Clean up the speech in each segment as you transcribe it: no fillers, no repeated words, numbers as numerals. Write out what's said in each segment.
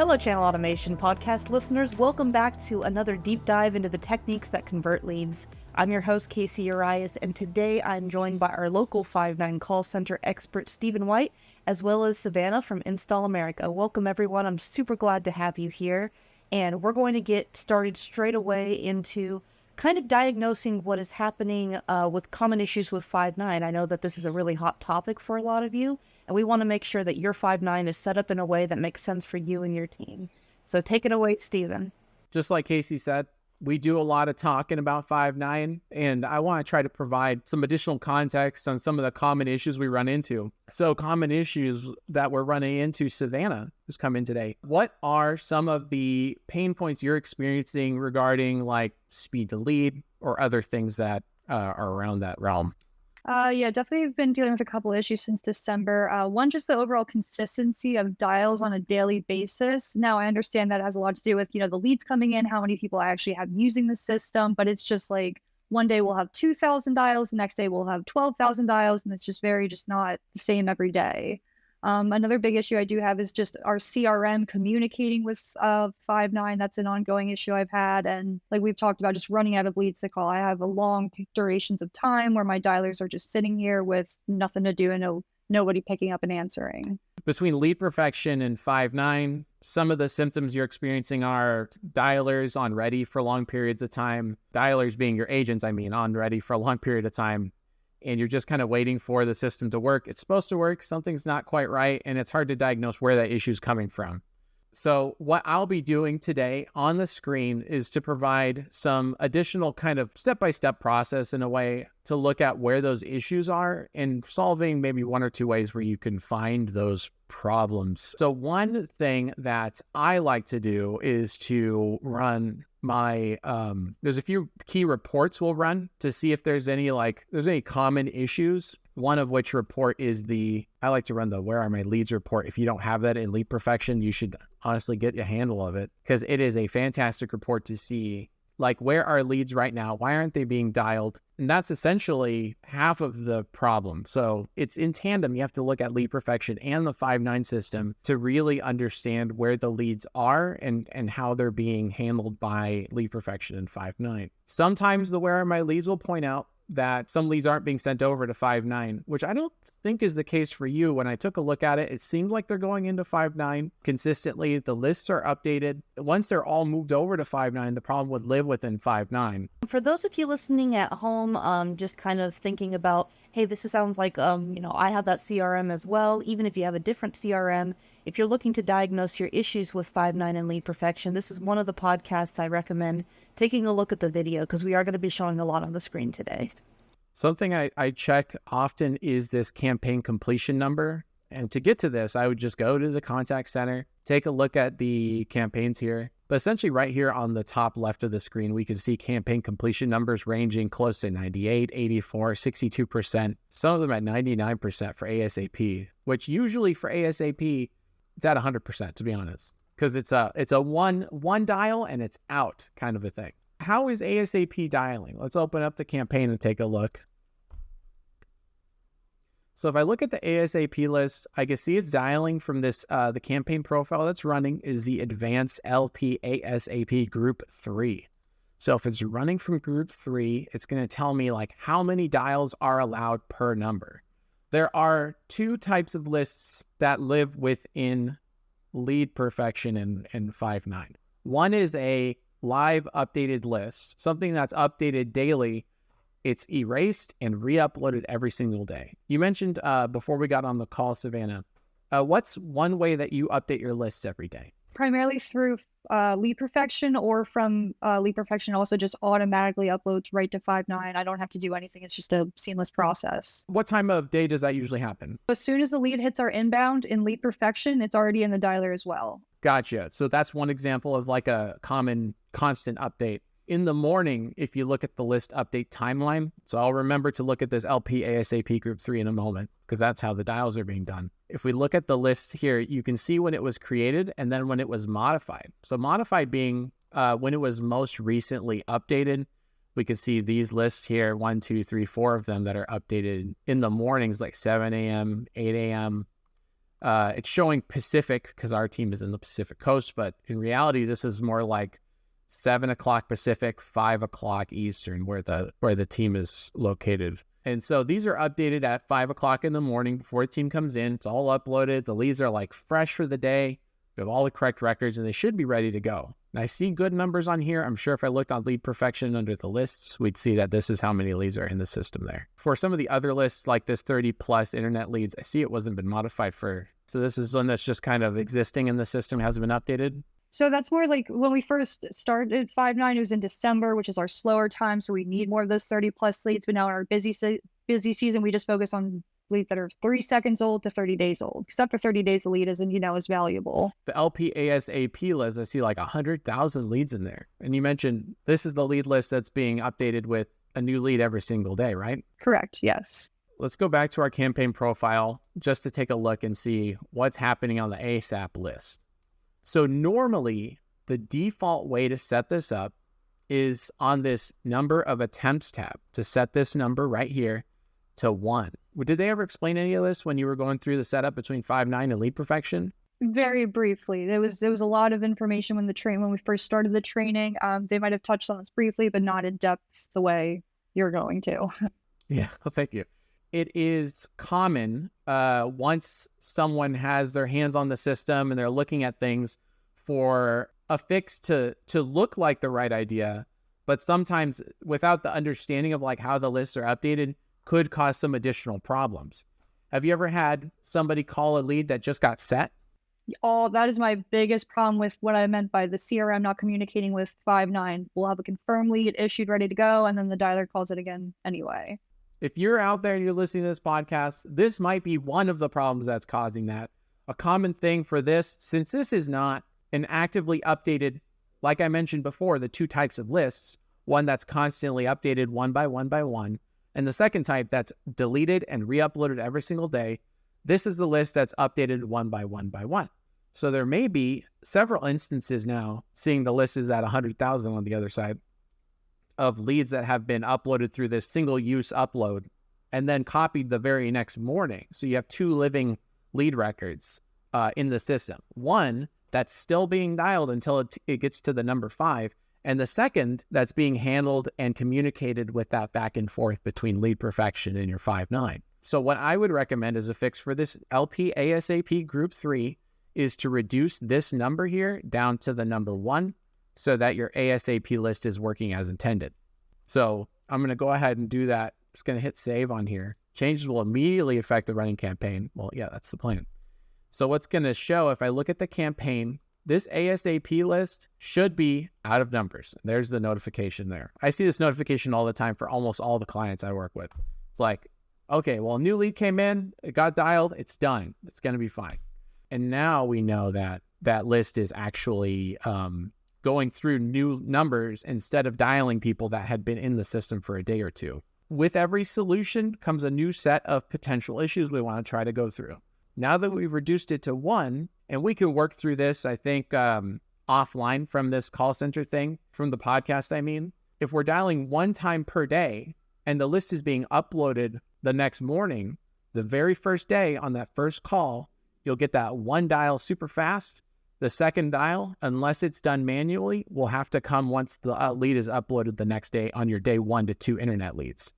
Hello, Channel Automation podcast listeners. Welcome back to another deep dive into the techniques that convert leads. I'm your host, Casey Urias, and today I'm joined by our local Five9 call center expert, Stephen White, as well as Savannah from Install America. Welcome, everyone. I'm super glad to have you here, and we're going to get started straight away into kind of diagnosing what is happening with common issues with Five9. I know that this is a really hot topic for a lot of you, and we want to make sure that your Five9 is set up in a way that makes sense for you and your team. So take it away, Stephen. Just like Casey said, we do a lot of talking about Five9, and I want to try to provide some additional context on some of the common issues we run into. So common issues that we're running into, Savannah, who's come in today. What are some of the pain points you're experiencing regarding like speed to lead or other things that are around that realm? Yeah, definitely been dealing with a couple issues since December. One, just the overall consistency of dials on a daily basis. Now, I understand that has a lot to do with, the leads coming in, how many people I actually have using the system, but it's just like one day we'll have 2,000 dials, the next day we'll have 12,000 dials, and it's just not the same every day. Another big issue I do have is just our CRM communicating with Five9. That's an ongoing issue I've had. And like we've talked about, just running out of leads to call. I have a long durations of time where my dialers are just sitting here with nothing to do and nobody picking up and answering. Between lead perfection and Five9, some of the symptoms you're experiencing are dialers on ready for long periods of time. Dialers being your agents, on ready for a long period of time. And you're just kind of waiting for the system to work. It's supposed to work, something's not quite right, and it's hard to diagnose where that issue is coming from. So what I'll be doing today on the screen is to provide some additional kind of step-by-step process in a way to look at where those issues are and solving maybe one or two ways where you can find those problems. So one thing that I like to do is to run my, there's a few key reports we'll run to see if there's any common issues. One of which report is I like to run the where are my leads report. If you don't have that in Lead Perfection, you should honestly get a handle of it because it is a fantastic report to see like where are leads right now? Why aren't they being dialed? And that's essentially half of the problem. So it's in tandem. You have to look at Lead Perfection and the Five9 system to really understand where the leads are and how they're being handled by Lead Perfection and Five9. Sometimes the where are my leads will point out that some leads aren't being sent over to Five9, which I don't think is the case for you. When I took a look at it, it seemed like they're going into Five9 consistently. The lists are updated. Once they're all moved over to Five9, the problem would live within Five9. For those of you listening at home, just kind of thinking about, hey, this sounds like, I have that CRM as well. Even if you have a different CRM, if you're looking to diagnose your issues with Five9 and Lead Perfection, this is one of the podcasts I recommend taking a look at the video because we are going to be showing a lot on the screen today. Something I check often is this campaign completion number. And to get to this, I would just go to the contact center, take a look at the campaigns here. But essentially right here on the top left of the screen, we can see campaign completion numbers ranging close to 98, 84, 62%. Some of them at 99% for ASAP, which usually for ASAP, it's at 100%, to be honest, because it's a one dial and it's out kind of a thing. How is ASAP dialing? Let's open up the campaign and take a look. So if I look at the ASAP list, I can see it's dialing from this, the campaign profile that's running is the Advanced LP ASAP Group 3. So if it's running from Group 3, it's going to tell me like how many dials are allowed per number. There are two types of lists that live within Lead Perfection and Five9. One is a live updated list, something that's updated daily. It's erased and re-uploaded every single day. You mentioned before we got on the call, Savannah, what's one way that you update your lists every day? Primarily through Lead Perfection, or from Lead Perfection also just automatically uploads right to Five9. I don't have to do anything. It's just a seamless process. What time of day does that usually happen? As soon as the lead hits our inbound in Lead Perfection, it's already in the dialer as well. Gotcha. So that's one example of like a common constant update. In the morning, if you look at the list update timeline, so I'll remember to look at this LP ASAP Group 3 in a moment, because that's how the dials are being done. If we look at the list here, you can see when it was created and then when it was modified. So modified being when it was most recently updated. We can see these lists here, 1, 2, 3, 4 of them that are updated in the mornings, like 7 a.m., 8 a.m., It's showing Pacific because our team is in the Pacific Coast, but in reality, this is more like 7 o'clock Pacific, 5 o'clock Eastern, where the team is located. And so these are updated at 5 o'clock in the morning before the team comes in. It's all uploaded. The leads are like fresh for the day. We have all the correct records, and they should be ready to go. And I see good numbers on here. I'm sure if I looked on lead perfection under the lists, we'd see that this is how many leads are in the system there. For some of the other lists, like this 30 plus internet leads, I see it wasn't been modified for. So this is one that's just kind of existing in the system, hasn't been updated. So that's more like when we first started Five9, it was in December, which is our slower time. So we need more of those 30 plus leads. But now in our busy season, we just focus on leads that are 3 seconds old to 30 days old. Because after 30 days, the lead isn't, is valuable. The LPASAP list, I see like 100,000 leads in there. And you mentioned this is the lead list that's being updated with a new lead every single day, right? Correct. Yes. Let's go back to our campaign profile just to take a look and see what's happening on the ASAP list. So normally, the default way to set this up is on this number of attempts tab to set this number right here to 1. Did they ever explain any of this when you were going through the setup between Five9 and lead perfection? Very briefly. There was a lot of information when we first started the training. They might have touched on this briefly, but not in depth the way you're going to. Yeah, well, thank you. It is common once someone has their hands on the system and they're looking at things for a fix to look like the right idea, but sometimes without the understanding of like how the lists are updated could cause some additional problems. Have you ever had somebody call a lead that just got set? That is my biggest problem with what I meant by the CRM not communicating with Five9. We'll have a confirmed lead issued, ready to go, and then the dialer calls it again anyway. If you're out there and you're listening to this podcast, this might be one of the problems that's causing that. A common thing for this, since this is not an actively updated, like I mentioned before, the 2 types of lists, one that's constantly updated one by one, and the second type that's deleted and re-uploaded every single day. This is the list that's updated one by one. So there may be several instances now, seeing the list is at 100,000 on the other side, of leads that have been uploaded through this single-use upload and then copied the very next morning. So you have 2 living lead records in the system. One that's still being dialed until it gets to the number 5, and the second that's being handled and communicated with that back and forth between lead perfection and your Five9. So what I would recommend as a fix for this LPASAP group 3 is to reduce this number here down to the number 1, so that your ASAP list is working as intended. So I'm going to go ahead and do that. Just going to hit save on here. Changes will immediately affect the running campaign. Well, yeah, that's the plan. So what's going to show, if I look at the campaign, this ASAP list should be out of numbers. There's the notification there. I see this notification all the time for almost all the clients I work with. It's like, okay, well, a new lead came in, it got dialed, it's done. It's going to be fine. And now we know that that list is actually going through new numbers instead of dialing people that had been in the system for a day or 2. With every solution comes a new set of potential issues we want to try to go through. Now that we've reduced it to 1, and we can work through this, I think, offline from this call center thing, from the podcast, I mean, if we're dialing 1 time per day and the list is being uploaded the next morning, the very first day on that first call, you'll get that 1 dial super fast. The second dial, unless it's done manually, will have to come once the lead is uploaded the next day on your day 1 to 2 internet leads.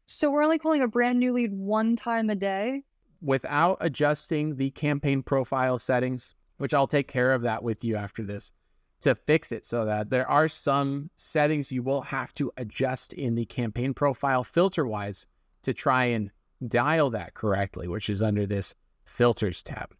So we're only calling a brand new lead 1 time a day? Without adjusting the campaign profile settings, which I'll take care of that with you after this, to fix it so that there are some settings you will have to adjust in the campaign profile filter-wise to try and dial that correctly, which is under this filters tab.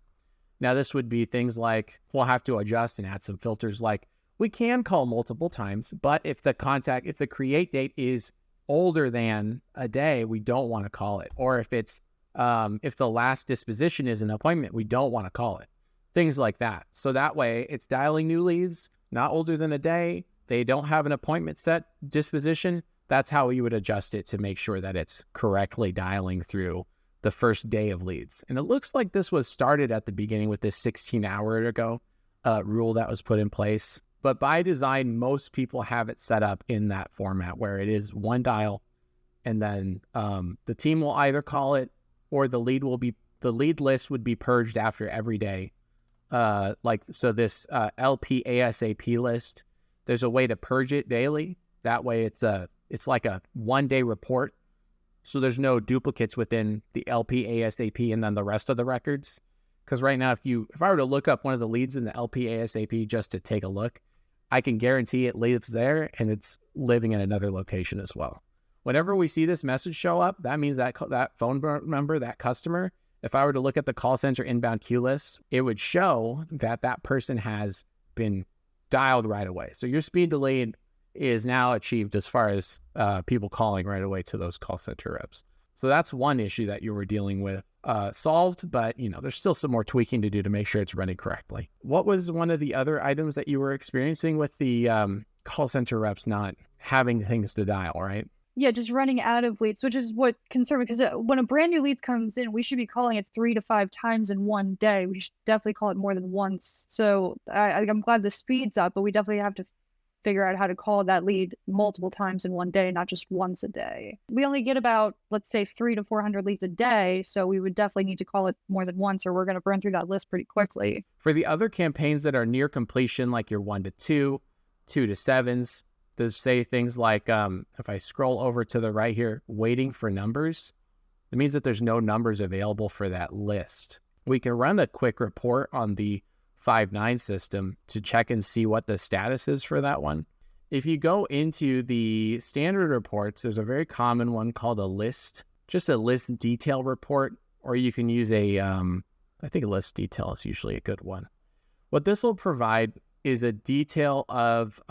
Now, this would be things like we'll have to adjust and add some filters like we can call multiple times, but if the create date is older than a day, we don't want to call it. Or if it's if the last disposition is an appointment, we don't want to call it. Things like that. So that way it's dialing new leads, not older than a day. They don't have an appointment set disposition. That's how we would adjust it to make sure that it's correctly dialing through the first day of leads. And it looks like this was started at the beginning with this 16-hour ago rule that was put in place. But by design, most people have it set up in that format where it is 1 dial, and then the team will either call it or the lead will the lead list would be purged after every day. So this LPASAP list, there's a way to purge it daily. That way it's like a 1-day report. So there's no duplicates within the LPASAP and then the rest of the records. Because right now, if I were to look up one of the leads in the LPASAP just to take a look, I can guarantee it lives there and it's living in another location as well. Whenever we see this message show up, that means that phone number, that customer, if I were to look at the call center inbound queue list, it would show that that person has been dialed right away. So your speed to lead is now achieved as far as people calling right away to those call center reps. So that's one issue that you were dealing with solved, but there's still some more tweaking to do to make sure it's running correctly. What was one of the other items that you were experiencing with the call center reps not having things to dial, right? Yeah, just running out of leads, which is what concerned me, because when a brand new lead comes in, we should be calling it 3 to 5 times in one day. We should definitely call it more than once. So I'm glad the speed's up, but we definitely have to figure out how to call that lead multiple times in one day, not just once a day. We only get about, let's say, 300 to 400 leads a day, so we would definitely need to call it more than once, or we're going to burn through that list pretty quickly. For the other campaigns that are near completion, like your 1 to 2, 2 to 7s, they say things like, if I scroll over to the right here, waiting for numbers, it means that there's no numbers available for that list. We can run a quick report on the Five9 system to check and see what the status is for that one. If you go into the standard reports, there's a very common one called a list, just a list detail report, or you can use I think a list detail is usually a good one. What this will provide is a detail of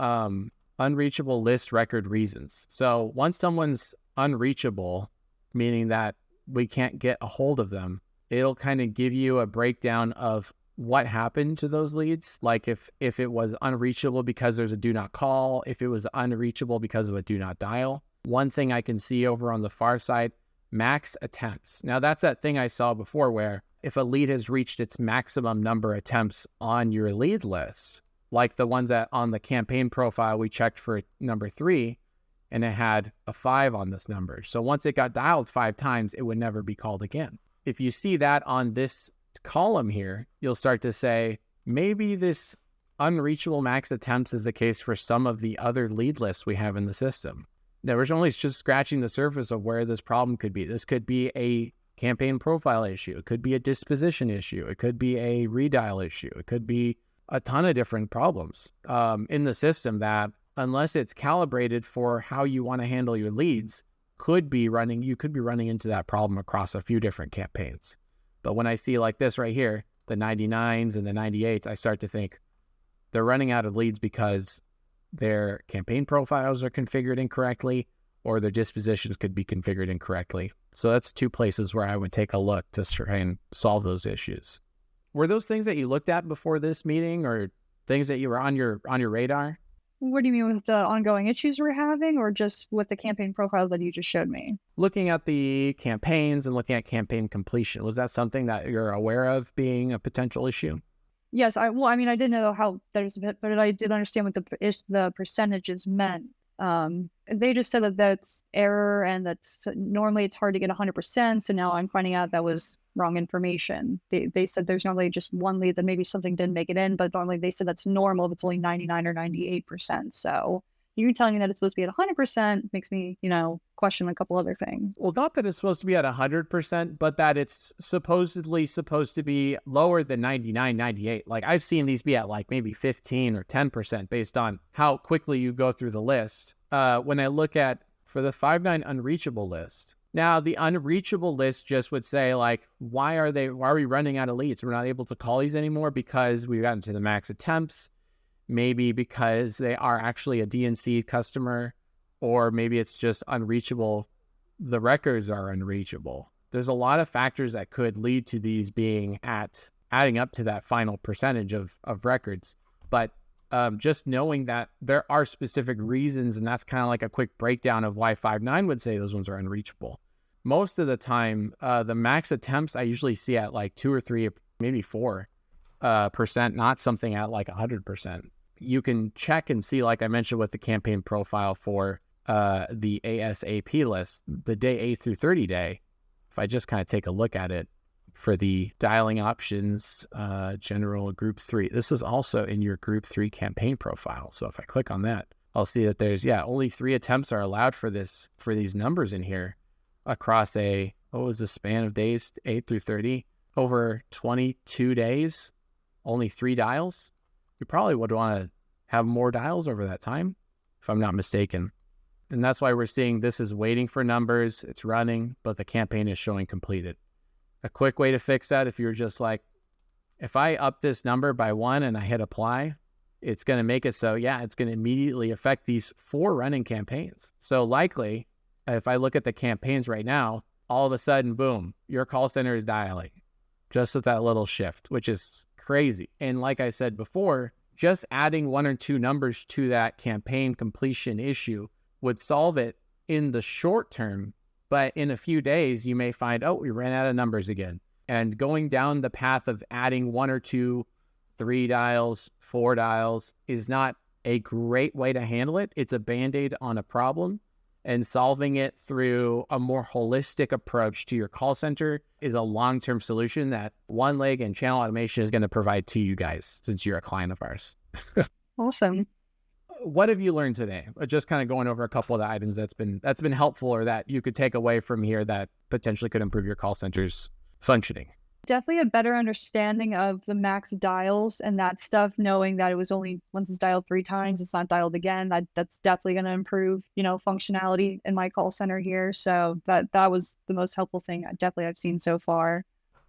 unreachable list record reasons. So once someone's unreachable, meaning that we can't get a hold of them, it'll kind of give you a breakdown of what happened to those leads. Like if it was unreachable because there's a do not call, if it was unreachable because of a do not dial. One thing I can see over on the far side, max attempts. Now that's that thing I saw before where if a lead has reached its maximum number of attempts on your lead list, like the ones that on the campaign profile, we checked for number 3 and it had a 5 on this number. So once it got dialed 5 times, it would never be called again. If you see that on this column here, you'll start to say, maybe this unreachable max attempts is the case for some of the other lead lists we have in the system. Now, we're only just scratching the surface of where this problem could be. This could be a campaign profile issue. It could be a disposition issue. It could be a redial issue. It could be a ton of different problems in the system that, unless it's calibrated for how you want to handle your leads, you could be running into that problem across a few different campaigns. But when I see like this right here, the 99s and the 98s, I start to think they're running out of leads because their campaign profiles are configured incorrectly or their dispositions could be configured incorrectly. So that's 2 places where I would take a look to try and solve those issues. Were those things that you looked at before this meeting or things that you were on your radar? What do you mean with the ongoing issues we're having, or just with the campaign profile that you just showed me? Looking at the campaigns and looking at campaign completion, was that something that you're aware of being a potential issue? Yes, I didn't know how there's a bit, but I did understand what the percentages meant. They just said that that's error and that's normally it's hard to get 100%. So now I'm finding out that was wrong information. They said there's normally just one lead that maybe something didn't make it in, but normally they said that's normal if it's only 99 or 98%. So you telling me that it's supposed to be at 100% makes me, question a couple other things. Well, not that it's supposed to be at 100%, but that it's supposedly supposed to be lower than 99, 98. Like I've seen these be at like maybe 15 or 10% based on how quickly you go through the list. When I look at for the Five9 unreachable list, now the unreachable list just would say like, why are we running out of leads? We're not able to call these anymore because we've gotten to the max attempts. Maybe because they are actually a DNC customer, or maybe it's just unreachable. The records are unreachable. There's a lot of factors that could lead to these being adding up to that final percentage of records. But just knowing that there are specific reasons, and that's kind of like a quick breakdown of why Five9 would say those ones are unreachable. Most of the time, the max attempts I usually see at like 2 or 3, maybe 4%, not something at like 100%. You can check and see, like I mentioned with the campaign profile for the ASAP list, the day 8 through 30 day. If I just kind of take a look at it, for the dialing options, general group 3. This is also in your group 3 campaign profile. So if I click on that, I'll see that there's, only 3 attempts are allowed for these numbers in here across what was the span of days, 8 through 30, over 22 days, only 3 dials. You probably would want to have more dials over that time, if I'm not mistaken. And that's why we're seeing this is waiting for numbers, it's running, but the campaign is showing completed. A quick way to fix that, if you're just like, if I up this number by 1 and I hit apply, it's going to make it so, it's going to immediately affect these 4 running campaigns. So likely, if I look at the campaigns right now, all of a sudden, boom, your call center is dialing just with that little shift, which is crazy. And like I said before, just adding 1 or 2 numbers to that campaign completion issue would solve it in the short term. But in a few days, you may find, we ran out of numbers again. And going down the path of adding 1 or 2, 3 dials, 4 dials is not a great way to handle it. It's a Band-Aid on a problem. And solving it through a more holistic approach to your call center is a long-term solution that OneLeg and Channel Automation is going to provide to you guys, since you're a client of ours. Awesome. What have you learned today? Just kind of going over a couple of the items that's been helpful, or that you could take away from here that potentially could improve your call center's functioning. Definitely a better understanding of the max dials and that stuff, knowing that it was only once it's dialed 3 times, it's not dialed again. That's definitely going to improve, functionality in my call center here. So that was the most helpful thing I've seen so far.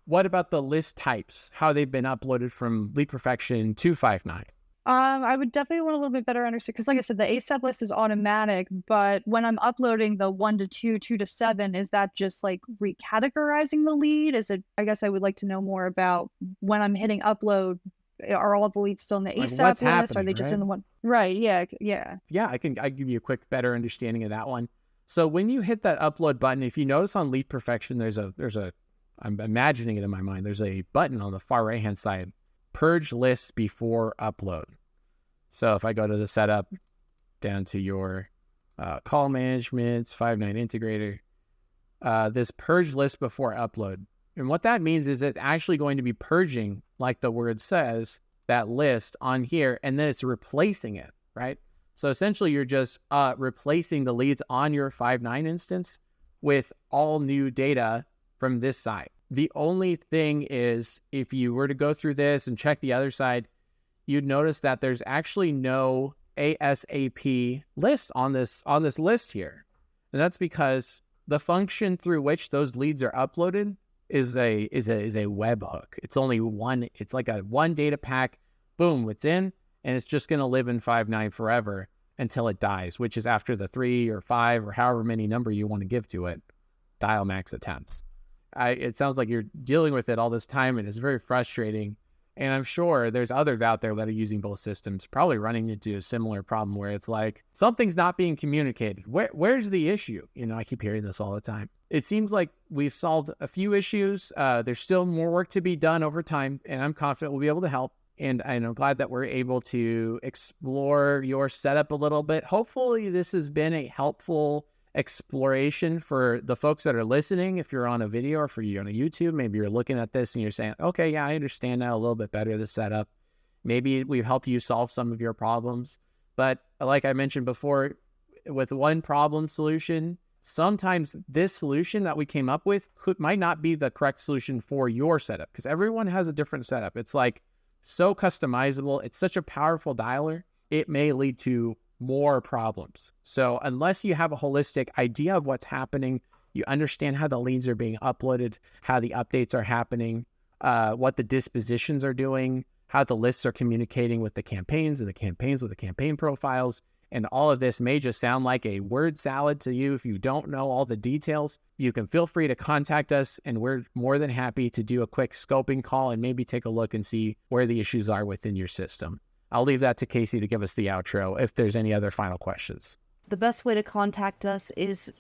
What about the list types? How they've been uploaded from Lead Perfection to Five9? I would definitely want a little bit better understand, because like I said, the ASAP list is automatic, but when I'm uploading the 1 to 2, 2 to 7, is that just like recategorizing the lead? Is it, I guess I would like to know more about when I'm hitting upload, are all the leads still in the ASAP list? Are they just in the one? Right. Yeah. I give you a quick, better understanding of that one. So when you hit that upload button, if you notice on Lead Perfection, there's a, I'm imagining it in my mind, there's a button on the far right-hand side, purge list before upload. So if I go to the setup, down to your call management, Five9 integrator, this purge list before upload. And what that means is it's actually going to be purging, like the word says, that list on here, and then it's replacing it, right? So essentially you're just replacing the leads on your Five9 instance with all new data from this side. The only thing is, if you were to go through this and check the other side, you'd notice that there's actually no ASAP list on this list here. And that's because the function through which those leads are uploaded is a webhook. It's only one, it's like a 1 data pack, boom, it's in, and it's just going to live in Five9 forever until it dies, which is after the 3 or 5 or however many number you want to give to it, dial max attempts. It sounds like you're dealing with it all this time, and it's very frustrating. And I'm sure there's others out there that are using both systems, probably running into a similar problem where it's like, something's not being communicated. Where's the issue? I keep hearing this all the time. It seems like we've solved a few issues. There's still more work to be done over time, and I'm confident we'll be able to help. And I'm glad that we're able to explore your setup a little bit. Hopefully this has been a helpful exploration for the folks that are listening. If you're on a video, or for you on a YouTube, maybe you're looking at this and you're saying, okay, I understand now a little bit better the setup. Maybe we've helped you solve some of your problems. But like I mentioned before, with one problem solution, sometimes this solution that we came up with might not be the correct solution for your setup, because everyone has a different setup. It's like so customizable. It's such a powerful dialer. It may lead to more problems. So unless you have a holistic idea of what's happening, you understand how the leads are being uploaded, how the updates are happening, what the dispositions are doing, how the lists are communicating with the campaigns, and the campaigns with the campaign profiles, and all of this may just sound like a word salad to you. If you don't know all the details, you can feel free to contact us, and we're more than happy to do a quick scoping call and maybe take a look and see where the issues are within your system. I'll leave that to Casey to give us the outro if there's any other final questions. The best way to contact us is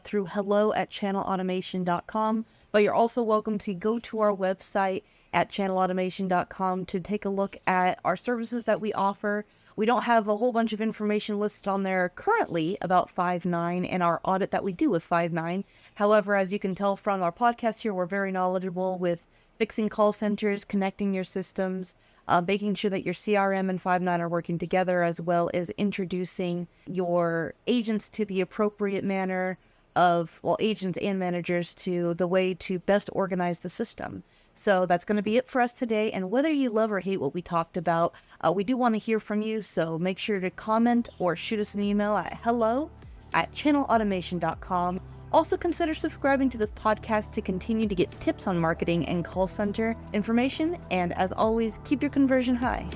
through hello@channelautomation.com, but you're also welcome to go to our website at channelautomation.com to take a look at our services that we offer. We don't have a whole bunch of information listed on there currently about Five9 and our audit that we do with Five9. However, as you can tell from our podcast here, we're very knowledgeable with fixing call centers, connecting your systems, making sure that your CRM and Five9 are working together, as well as introducing your agents to the appropriate manner of, well, agents and managers to the way to best organize the system. So that's going to be it for us today. And whether you love or hate what we talked about, we do want to hear from you. So make sure to comment or shoot us an email at hello@channelautomation.com. Also consider subscribing to this podcast to continue to get tips on marketing and call center information. And as always, keep your conversion high.